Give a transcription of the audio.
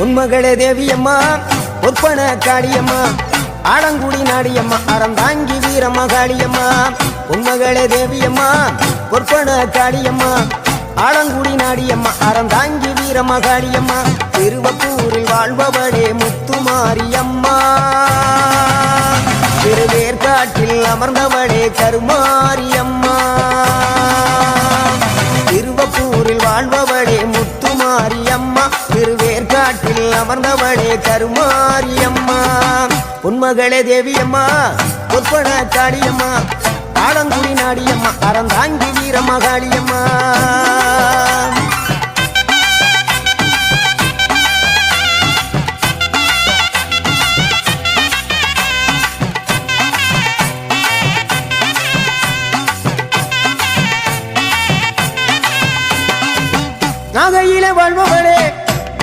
உன்மகளே தேவியம்மா ஒப்பன காளியம்மா ஆலங்குடி நாடியம்மா அறந்தாங்கி வீரம்மா காளியம்மா உன்மகளே தேவியம்மா ஒப்பன காளியம்மா ஆலங்குடி நாடியம்மா அறந்தாங்கி வீரம்மா காளியம்மா திருவப்பூரில் வாழ்பவளே முத்துமாரியம்மா திருவேற்காட்டில் அமர்ந்தவளே கருமாரியம்மா திருவப்பூரில் வாழ்பவளே முத்துமாரியம்மா திருவேற்காட்டில் அமர்ந்தவளே கருமாரியம்மா உன்மகளே தேவியம்மா ஒப்பன காளியம்மா ஆலங்குடி நாடியம்மா அறந்தாங்கி வீரம்மா காளியம்மா